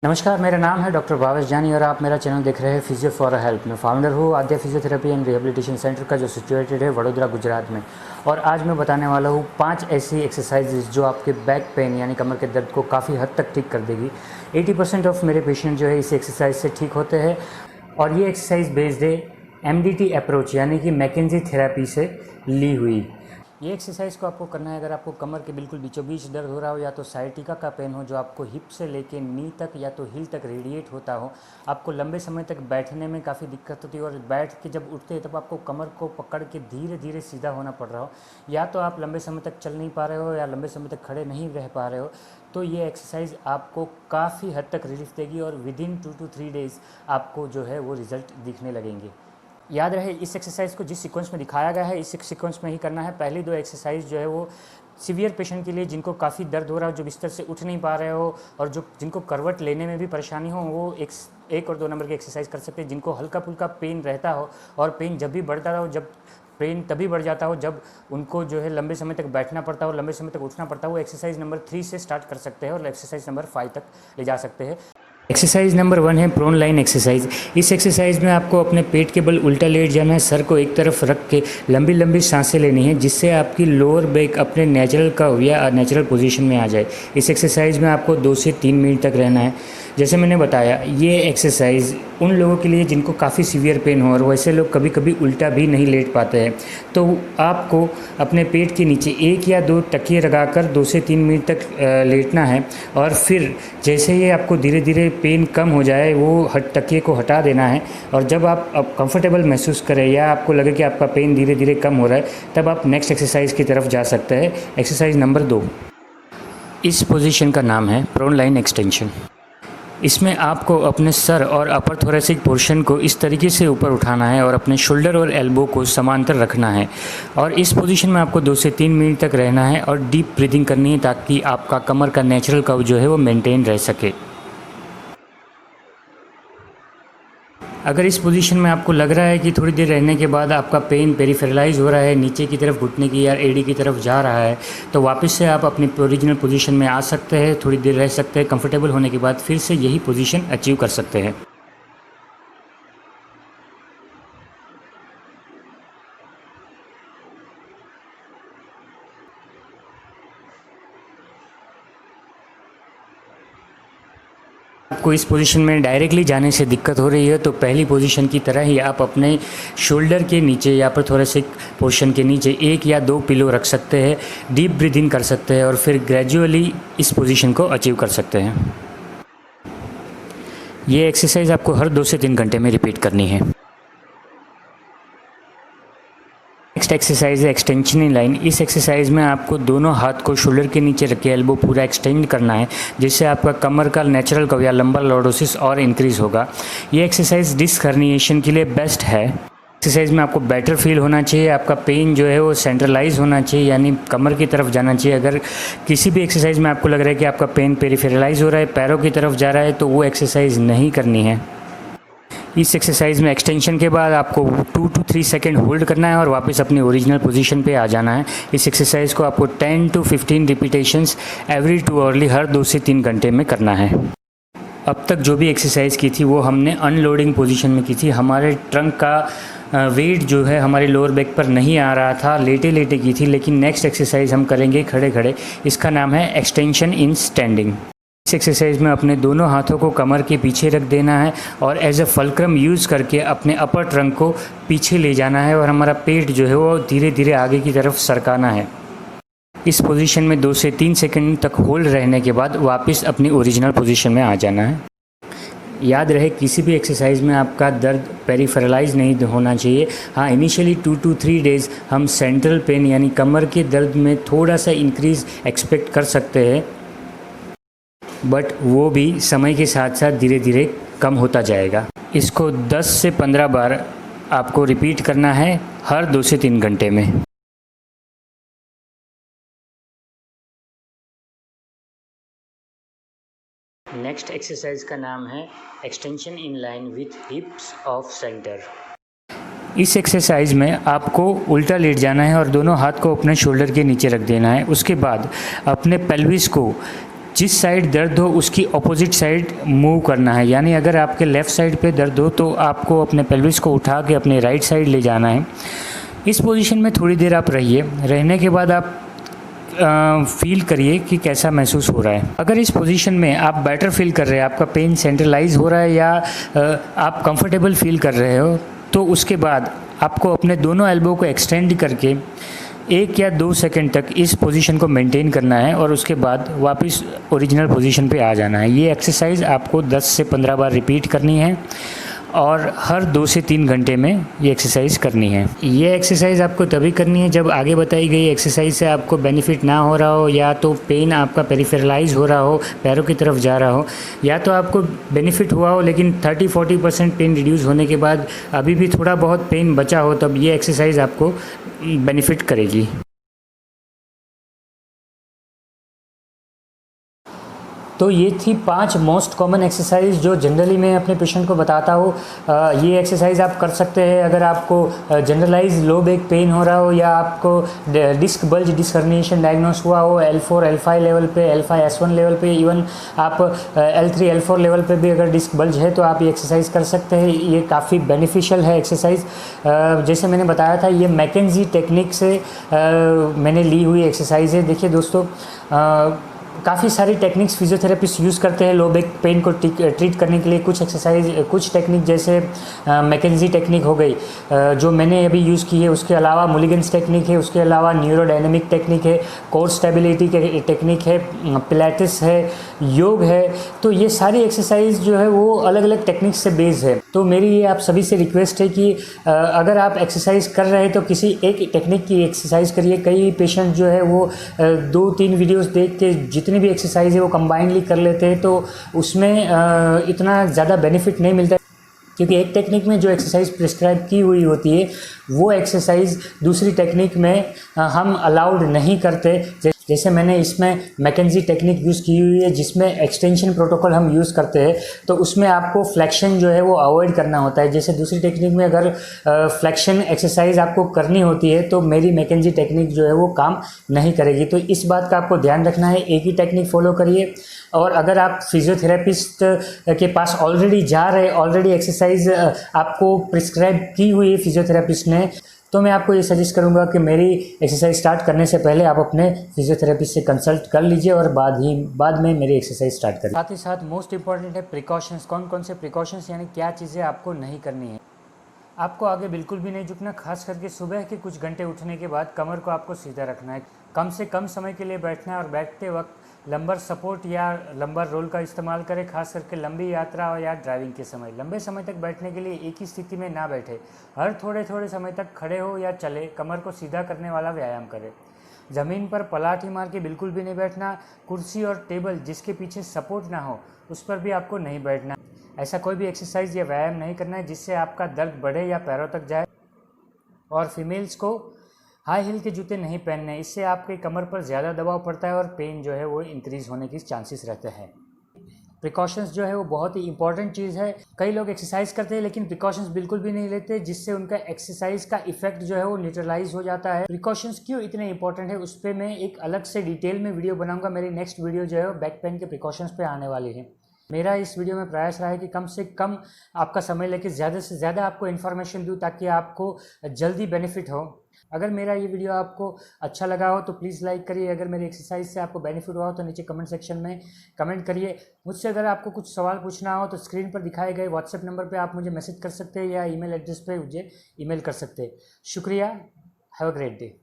नमस्कार, मेरा नाम है डॉक्टर भावेश जानी और आप मेरा चैनल देख रहे हैं फिजियो फॉर हेल्प। मैं फाउंडर हूँ आद्या फिजियोथेरेपी एंड रिहेबिलिटेशन सेंटर का, जो सिचुएटेड है वडोदरा, गुजरात में। और आज मैं बताने वाला हूँ 5 ऐसी एक्सरसाइजेज जो आपके बैक पेन यानी कमर के दर्द को काफ़ी हद तक ठीक कर देगी। 80% ऑफ मेरे पेशेंट जो है इस एक्सरसाइज से ठीक होते हैं। और ये एक्सरसाइज बेस्ड है MDT अप्रोच यानी कि मैकेंजी थेरेपी से ली हुई। ये एक्सरसाइज को आपको करना है अगर आपको कमर के बिल्कुल बीचों बीच दर्द हो रहा हो, या तो साइटिका का पेन हो जो आपको हिप से लेके नी तक या तो हिल तक रेडिएट होता हो, आपको लंबे समय तक बैठने में काफ़ी दिक्कत होती है और बैठ के जब उठते हैं तब आपको कमर को पकड़ के धीरे धीरे सीधा होना पड़ रहा हो, या तो आप लंबे समय तक चल नहीं पा रहे हो या लंबे समय तक खड़े नहीं रह पा रहे हो, तो ये एक्सरसाइज आपको काफ़ी हद तक रिलीफ देगी और विदिन 2 to 3 डेज़ आपको जो है वो रिज़ल्ट दिखने लगेंगे। याद रहे, इस एक्सरसाइज को जिस सीक्वेंस में दिखाया गया है इस सीक्वेंस में ही करना है। पहली 2 एक्सरसाइज जो है वो सीवियर पेशेंट के लिए, जिनको काफ़ी दर्द हो रहा हो, जो बिस्तर से उठ नहीं पा रहे हो और जिनको करवट लेने में भी परेशानी हो, वो 1 और 2 नंबर की एक्सरसाइज कर सकते हैं। जिनको हल्का फुल्का पेन रहता हो और पेन जब भी बढ़ता हो, जब पेन तभी बढ़ जाता हो जब उनको जो है लंबे समय तक बैठना पड़ता हो, लंबे समय तक उठना पड़ता हो, वो एक्सरसाइज नंबर 3 से स्टार्ट कर सकते हैं और एक्सरसाइज नंबर 5 तक ले जा सकते हैं। एक्सरसाइज नंबर 1 है प्रोन लाइन एक्सरसाइज। इस एक्सरसाइज में आपको अपने पेट के बल उल्टा लेट जाना है, सर को एक तरफ रख के लंबी लंबी सांसें लेनी है, जिससे आपकी लोअर बैक अपने नेचुरल कर्व या नेचुरल पोजीशन में आ जाए। इस एक्सरसाइज में आपको 2 से 3 मिनट तक रहना है। जैसे मैंने बताया, ये एक्सरसाइज उन लोगों के लिए जिनको काफ़ी सीवियर पेन हो और वैसे लोग कभी कभी उल्टा भी नहीं लेट पाते हैं, तो आपको अपने पेट के नीचे 1 या 2 तकिए लगाकर 2 से 3 मिनट तक लेटना है। और फिर जैसे ही आपको धीरे धीरे पेन कम हो जाए, वो तकिए को हटा देना है। और जब आप कंफर्टेबल महसूस करें या आपको लगे कि आपका पेन धीरे धीरे कम हो रहा है, तब आप नेक्स्ट एक्सरसाइज की तरफ जा सकते हैं। Exercise number 2। इस पोजीशन का नाम है प्रोन लाइन एक्सटेंशन। इसमें आपको अपने सर और अपर थोरेसिक पोर्शन को इस तरीके से ऊपर उठाना है और अपने शोल्डर और एल्बो को समांतर रखना है। और इस पोजीशन में आपको 2 से 3 मिनट तक रहना है और डीप ब्रीदिंग करनी है, ताकि आपका कमर का नेचुरल कर्व जो है वो मेंटेन रह सके। अगर इस पोजीशन में आपको लग रहा है कि थोड़ी देर रहने के बाद आपका पेन पेरिफेरलाइज हो रहा है, नीचे की तरफ घुटने की या एड़ी की तरफ जा रहा है, तो वापस से आप अपनी ओरिजिनल पोजीशन में आ सकते हैं, थोड़ी देर रह सकते हैं। कंफर्टेबल होने के बाद फिर से यही पोजीशन अचीव कर सकते हैं। आपको इस पोजीशन में डायरेक्टली जाने से दिक्कत हो रही है, तो पहली पोजीशन की तरह ही आप अपने शोल्डर के नीचे या फिर थोरेसिक पोर्शन के नीचे 1 या 2 पिलो रख सकते हैं, डीप ब्रीदिंग कर सकते हैं और फिर ग्रेजुअली इस पोजीशन को अचीव कर सकते हैं। ये एक्सरसाइज आपको हर 2 से 3 घंटे में रिपीट करनी है। नेक्स्ट एक्सरसाइज है एक्सटेंशन इन लाइन। इस एक्सरसाइज में आपको दोनों हाथ को शोल्डर के नीचे रख के एल्बो पूरा एक्सटेंड करना है, जिससे आपका कमर का नेचुरल कर्व या लंबर लॉर्डोसिस और इंक्रीज होगा। ये एक्सरसाइज डिस्क हर्निएशन के लिए बेस्ट है। एक्सरसाइज में आपको बेटर फील होना चाहिए, आपका पेन जो है वो सेंट्रलाइज होना चाहिए, यानी कमर की तरफ जाना चाहिए। अगर किसी भी एक्सरसाइज में आपको लग रहा है कि आपका पेन पेरिफेरलाइज हो रहा है, पैरों की तरफ जा रहा है, तो वो एक्सरसाइज नहीं करनी है। इस एक्सरसाइज में एक्सटेंशन के बाद आपको 2 to 3 सेकेंड होल्ड करना है और वापस अपनी ओरिजिनल पोजीशन पे आ जाना है। इस एक्सरसाइज को आपको 10 to 15 रिपीटेशंस एवरी 2 आवरली हर 2 से 3 घंटे में करना है। अब तक जो भी एक्सरसाइज की थी वो हमने अनलोडिंग पोजीशन में की थी। हमारे ट्रंक का वेट जो है हमारे लोअर बैक पर नहीं आ रहा था, लेटे लेटे की थी। लेकिन नेक्स्ट एक्सरसाइज हम करेंगे खड़े खड़े। इसका नाम है एक्सटेंशन इन स्टैंडिंग। इस एक्सरसाइज में अपने दोनों हाथों को कमर के पीछे रख देना है और एज अ फलक्रम यूज़ करके अपने अपर ट्रंक को पीछे ले जाना है और हमारा पेट जो है वो धीरे धीरे आगे की तरफ सरकाना है। इस पोजीशन में 2 से 3 सेकंड तक होल्ड रहने के बाद वापस अपनी ओरिजिनल पोजीशन में आ जाना है। याद रहे, किसी भी एक्सरसाइज में आपका दर्द पेरिफेरलाइज नहीं होना चाहिए। हाँ, इनिशियली 2 to 3 डेज़ हम सेंट्रल पेन यानी कमर के दर्द में थोड़ा सा इंक्रीज एक्सपेक्ट कर सकते हैं, बट वो भी समय के साथ साथ धीरे धीरे कम होता जाएगा। इसको 10 से 15 बार आपको रिपीट करना है हर 2 से 3 घंटे में। नेक्स्ट एक्सरसाइज का नाम है extension in line with हिप्स of centre. इस एक्सरसाइज में आपको उल्टा लेट जाना है और दोनों हाथ को अपने शोल्डर के नीचे रख देना है। उसके बाद अपने पेल्विस को जिस साइड दर्द हो उसकी अपोजिट साइड मूव करना है, यानी अगर आपके लेफ़्ट साइड पे दर्द हो तो आपको अपने पेल्विस को उठा के अपने राइट साइड ले जाना है। इस पोजीशन में थोड़ी देर आप रहिए। रहने के बाद आप फील करिए कि कैसा महसूस हो रहा है। अगर इस पोजीशन में आप बेटर फील कर रहे हैं, आपका पेन सेंट्रलाइज हो रहा है या आप कंफर्टेबल फील कर रहे हो, तो उसके बाद आपको अपने दोनों एल्बो को एक्सटेंड करके 1 या 2 सेकंड तक इस पोजीशन को मेंटेन करना है और उसके बाद वापस ओरिजिनल पोजीशन पे आ जाना है। ये एक्सरसाइज आपको 10 से 15 बार रिपीट करनी है और हर 2 से 3 घंटे में ये एक्सरसाइज करनी है। ये एक्सरसाइज आपको तभी करनी है जब आगे बताई गई एक्सरसाइज से आपको बेनिफिट ना हो रहा हो, या तो पेन आपका पेरिफेरलाइज हो रहा हो, पैरों की तरफ जा रहा हो, या तो आपको बेनिफिट हुआ हो लेकिन 30-40% पेन रिड्यूस होने के बाद अभी भी थोड़ा बहुत पेन बचा हो, तब ये एक्सरसाइज आपको बेनिफिट करेगी। तो ये थी 5 मोस्ट कॉमन एक्सरसाइज जो जनरली मैं अपने पेशेंट को बताता हूँ। ये एक्सरसाइज आप कर सकते हैं अगर आपको जनरलाइज लो बैक पेन हो रहा हो, या आपको disc bulge disc herniation diagnose हुआ हो L4 L5 लेवल पे, L5 S1 लेवल पे, इवन आप L3 L4 लेवल पे भी अगर डिस्क बल्ज है तो आप ये एक्सरसाइज कर सकते हैं। ये काफ़ी बेनिफिशियल है एक्सरसाइज। जैसे मैंने बताया था, ये मैकेंजी टेक्निक से मैंने ली हुई एक्सरसाइज है। देखिए दोस्तों, काफ़ी सारी टेक्निक्स फिजियोथेरेपिस्ट यूज़ करते हैं लो बैक पेन को ट्रीट करने के लिए। कुछ एक्सरसाइज, कुछ टेक्निक जैसे मैकेंजी टेक्निक हो गई जो मैंने अभी यूज़ की है, उसके अलावा मुलिगन्स टेक्निक है, उसके अलावा न्यूरोडायनेमिक टेक्निक है, कोर स्टेबिलिटी के टेक्निक है, पिलाटेस है, योग है। तो ये सारी एक्सरसाइज जो है वो अलग अलग टेक्निक्स से बेस्ड है। तो मेरी ये आप सभी से रिक्वेस्ट है कि अगर आप एक्सरसाइज कर रहे हैं तो किसी एक टेक्निक की एक्सरसाइज करिए। कई पेशेंट जो है वो 2-3 वीडियोस देख के जितनी भी एक्सरसाइज है वो कंबाइनली कर लेते हैं, तो उसमें इतना ज़्यादा बेनिफिट नहीं मिलता है, क्योंकि एक टेक्निक में जो एक्सरसाइज प्रिस्क्राइब की हुई होती है वो एक्सरसाइज दूसरी टेक्निक में हम अलाउड नहीं करते। जैसे मैंने इसमें मैकेंजी टेक्निक यूज़ की हुई है जिसमें एक्सटेंशन प्रोटोकॉल हम यूज़ करते हैं, तो उसमें आपको फ्लेक्शन जो है वो अवॉइड करना होता है। जैसे दूसरी टेक्निक में अगर फ्लेक्शन एक्सरसाइज आपको करनी होती है तो मेरी मैकेंजी टेक्निक जो है वो काम नहीं करेगी। तो इस बात का आपको ध्यान रखना है, एक ही टेक्निक फॉलो करिए। और अगर आप फिजियोथेरेपिस्ट के पास ऑलरेडी जा रहे, ऑलरेडी एक्सरसाइज आपको प्रिस्क्राइब की हुई है फिजियोथेरेपिस्ट ने, तो मैं आपको ये सजेस्ट करूंगा कि मेरी एक्सरसाइज स्टार्ट करने से पहले आप अपने फिजियोथेरेपिस्ट से कंसल्ट कर लीजिए और बाद में मेरी एक्सरसाइज स्टार्ट करिए। साथ ही साथ मोस्ट इंपॉर्टेंट है प्रिकॉशंस। कौन कौन से प्रिकॉशंस, यानी क्या चीज़ें आपको नहीं करनी है। आपको आगे बिल्कुल भी नहीं झुकना, खास करके सुबह के कुछ घंटे उठने के बाद कमर को आपको सीधा रखना है। कम से कम समय के लिए बैठना है और बैठते वक्त लंबर सपोर्ट या लंबर रोल का इस्तेमाल करें, खास करके लंबी यात्रा और या ड्राइविंग के समय। लंबे समय तक बैठने के लिए एक ही स्थिति में ना बैठे, हर थोड़े थोड़े समय तक खड़े हो या चले, कमर को सीधा करने वाला व्यायाम करें। ज़मीन पर पलाठी मार के बिल्कुल भी नहीं बैठना। कुर्सी और टेबल जिसके पीछे सपोर्ट ना हो उस पर भी आपको नहीं बैठना। ऐसा कोई भी एक्सरसाइज या व्यायाम नहीं करना है जिससे आपका दर्द बढ़े या पैरों तक जाए। और फीमेल्स को हाई हील के जूते नहीं पहनने, इससे आपके कमर पर ज़्यादा दबाव पड़ता है और पेन जो है वो इंक्रीज़ होने की चांसेस रहते हैं। प्रिकॉशंस जो है वो बहुत ही इंपॉर्टेंट चीज़ है। कई लोग एक्सरसाइज करते हैं लेकिन प्रिकॉशंस बिल्कुल भी नहीं लेते, जिससे उनका एक्सरसाइज का इफेक्ट जो है वो न्यूट्रलाइज हो जाता है। प्रिकॉशंस क्यों इतने इंपॉर्टेंट है उस पर मैं एक अलग से डिटेल में वीडियो बनाऊंगा। मेरी नेक्स्ट वीडियो जो है वो बैक पेन के प्रिकॉशंस पे आने वाली है। मेरा इस वीडियो में प्रयास रहा है कि कम से कम आपका समय लेके ज़्यादा से ज़्यादा आपको इन्फॉर्मेशन दूँ ताकि आपको जल्दी बेनिफिट हो। अगर मेरा ये वीडियो आपको अच्छा लगा हो तो प्लीज़ लाइक करिए। अगर मेरी एक्सरसाइज से आपको बेनिफिट हुआ हो तो नीचे कमेंट सेक्शन में कमेंट करिए। मुझसे अगर आपको कुछ सवाल पूछना हो तो स्क्रीन पर दिखाए गए व्हाट्सएप नंबर पे आप मुझे मैसेज कर सकते हैं या ईमेल एड्रेस पे मुझे ईमेल कर सकते हैं। शुक्रिया। Have a great day.